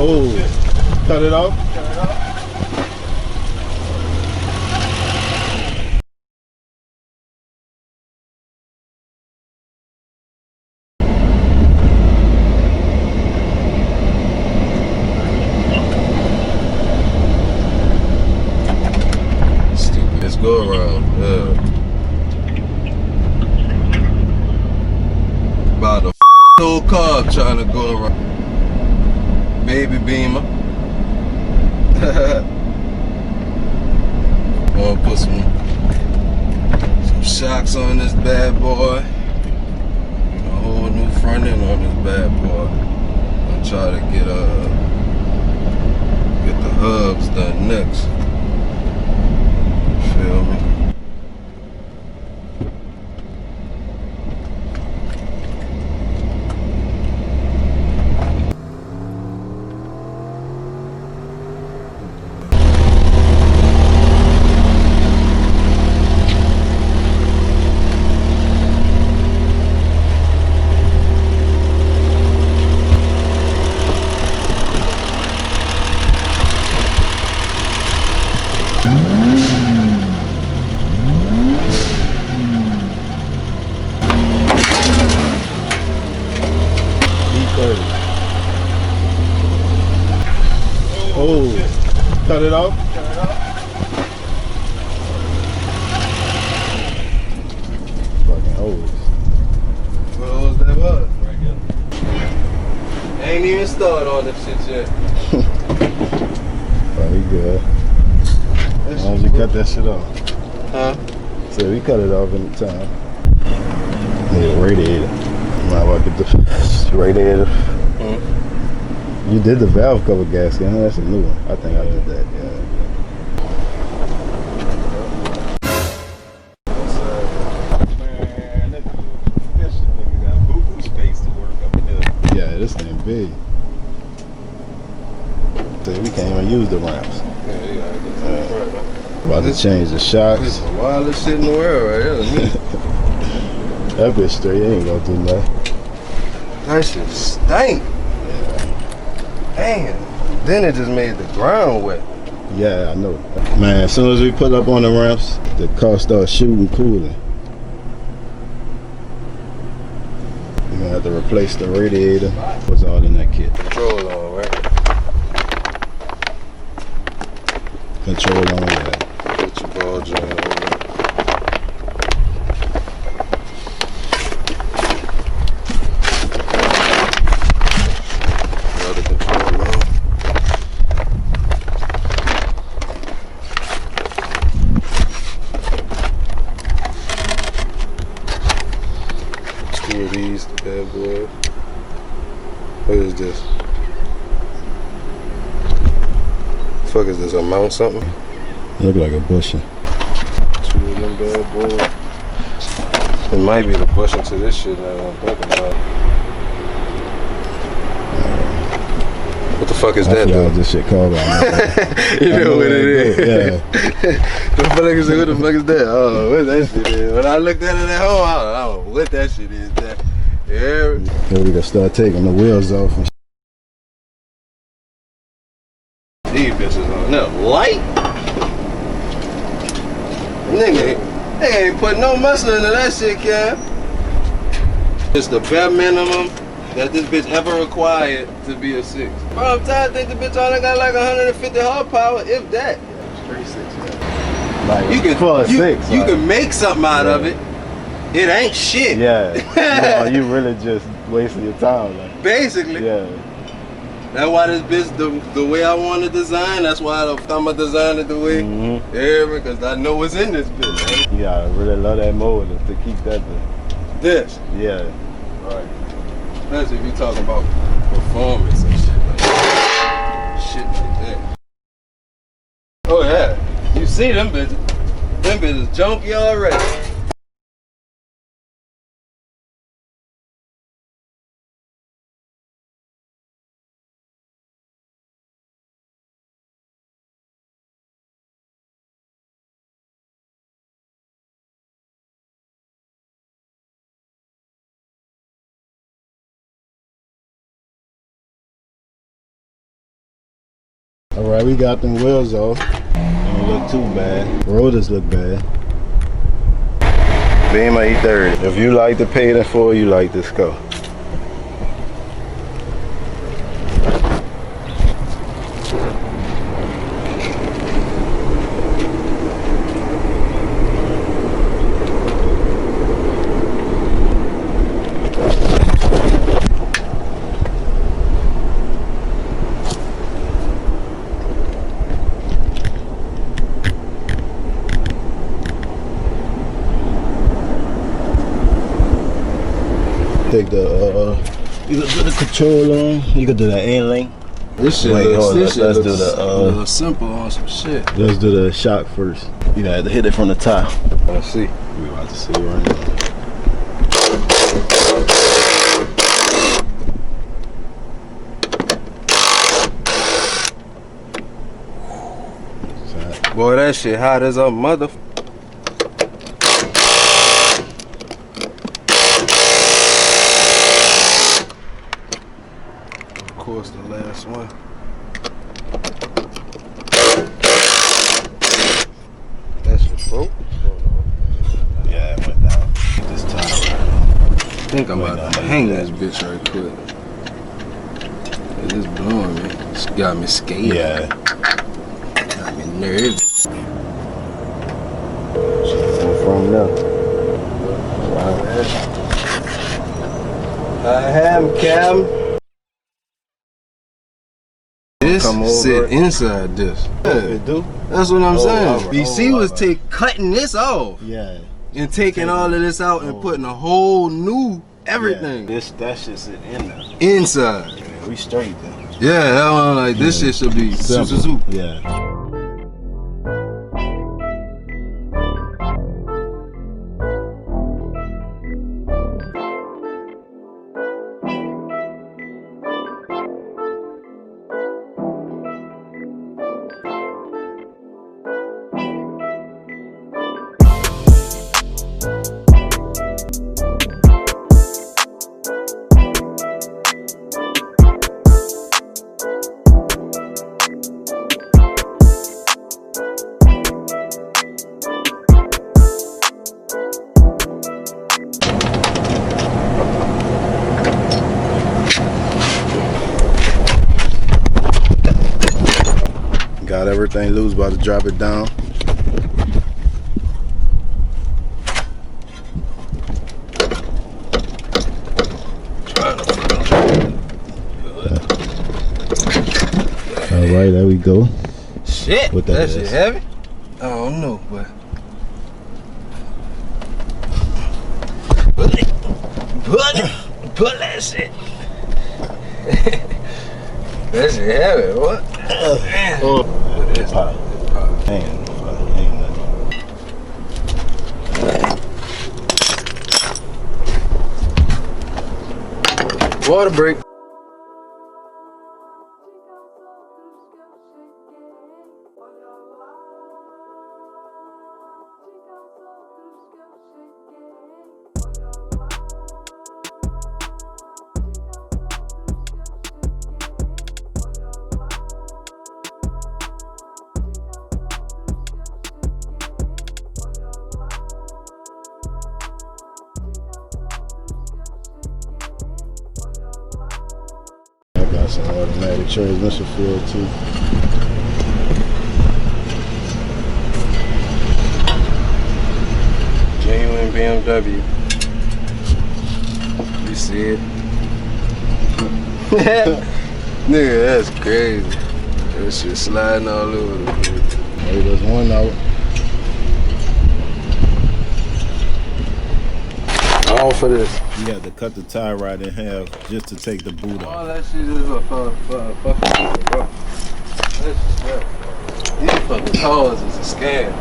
Oh, cut it off? Cut it off. Stupid. Let's go around. About a old car trying to go around. Baby Bimmer. Gonna put some shocks on this bad boy. A whole new front end on this bad boy. I'll try to get the hubs done next. Feel me? E30. Oh, cut it off? Cut it off. Fucking hose. What hose that was? Right here. Ain't even started on this shit yet. Oh, we good. As long as you cut that shit off. Huh? So we cut it off in the time. Need a radiator. Might well get the radiator. You did the valve cover gasket. I know that's a new one. I think I did that, yeah. Man, this nigga got boo-boo space to work up in there. Yeah, this thing big. So we can't even use the ramps. Yeah, you gotta get to the front, huh? About to change the shocks. This is the wildest shit in the world right here. That bitch straight ain't gonna do nothing. That shit stink. Damn. Then it just made the ground wet. Yeah, I know. Man, as soon as we put up on the ramps, the car starts shooting cooling. You're gonna have to replace the radiator. What's all in that kit? Control on, right? Control on that. Put your ball joint on. Two of these bad boys. What is this? Fuck is this? A mount something? Look like a bushing. Two of them bad boys. It might be the bushing to this shit now I'm thinking about. What the fuck is that Y'all though? this shit called out. You know what it is? Yeah. The fuck is it? What the fuck is that? Oh, what that shit is? When I looked at it at home, I don't know what that shit is. That, yeah. Then we can start taking the wheels off and These bitches on that light. Nigga ain't put no muscle into that shit, Cam. It's the bare minimum that this bitch ever required to be a 6. Bro, I'm tired. I think the bitch only got like 150 horsepower, if that. straight 6. Yeah. Like You can for a 6. you like, can make something out of it. It ain't shit. Yeah. No, you really just wasting your time. Like, Basically. yeah. That's why this bitch the way I want to design. That's why I'm gonna design it the way. Yeah, because I know what's in this bitch. Man. You gotta really love that motor to keep that. This. Yeah. Right. Especially if you talking about performance and shit like that. Shit like that. Oh yeah. You see them bitches. Them bitches junky already. Alright, we got them wheels off. Don't look too bad. Rotors look bad. Bimmer E30. If you like the paid in full, you like this car. Take the you can do the control on. You can do the A-link. This shit, let's do the a little simple on some shit. Let's do the shock first. You gotta have to hit it from the top. Let's see. We about to see right now. Boy, that shit hot as a mother. Of course, the last one. That shit broke. Yeah, it went down. This time. I think I'm about to hang this bitch right quick. It's blowing me. It's got me scared. Yeah. Got me nervous. From now. I am Cam. This sit inside this. Yeah. It do? That's what I'm saying. Right. BC was cutting this off. Yeah. And taking all of this out and putting a whole new everything. Yeah. That shit sit in there. Inside. Yeah, we straight then. Yeah, that one, like this shit should be super. Yeah. Got everything loose, about to drop it down. Alright, there we go. Shit, What that shit heavy? I don't know, but put that shit. That shit heavy, what? Oh, it's hot. Ain't nothing. Water break. Got some automatic transmission fluid too. Genuine BMW. You see it? Nigga, that's crazy. That shit sliding all over the place. Hey, there's one out. All for this. You got to cut the tie rod in half just to take the boot All off. that shit is a fucking people, bro. That's just these fucking cars is a scam.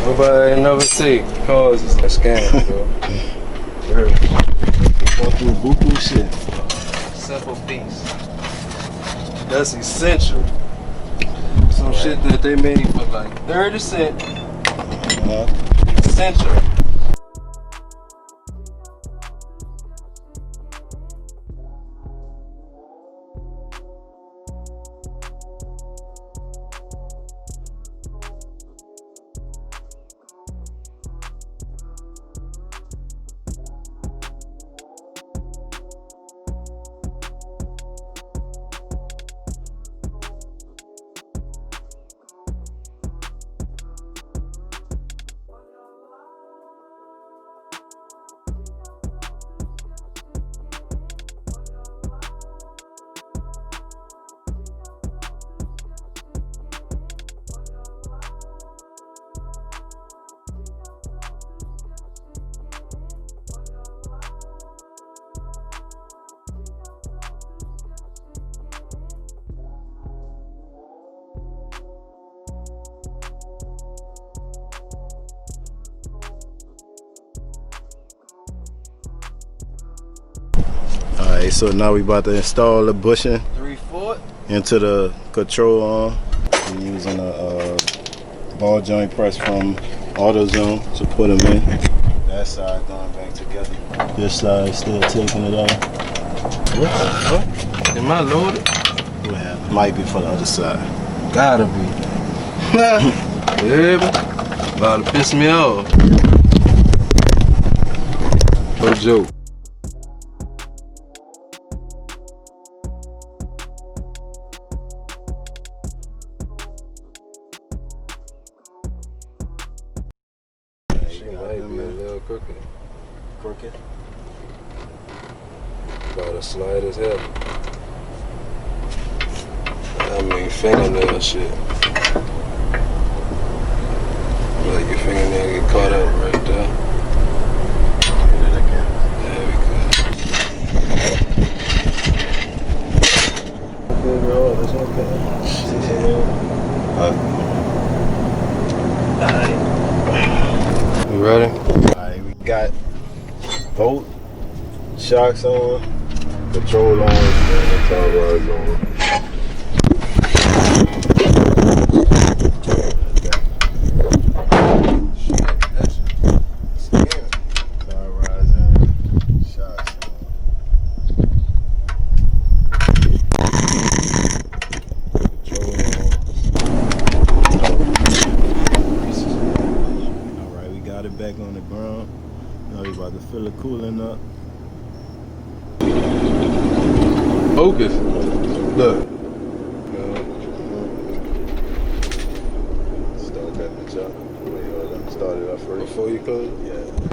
Nobody ain't never see cars is a scam, bro. Go through buku shit. Simple piece. That's essential. Some shit that they made for like 30 cents. Essential. Alright, so now we about to install the bushing 3/4 into the control arm. We're using a ball joint press from AutoZone to put them in. That side going back together. This side still taking it off. What the fuck? Am I loaded? Well, might be for the other side. Gotta be. Yeah, about to piss me off. No joke. She might be a little crooked. Crooked? About to slide as hell. I mean, fingernail shit. Like your fingernail get caught up right there. There we go. Good roll, that's okay. Alright. You ready? Alright, we got both shocks on, control on, and the top rods on. Top rods in, shocks on. Control on. Alright, we got it back on the ground. Now we about to fill it cooling up. Focus. Look. Start that bitch up. Wait, let me start it up first. Before you close? Yeah.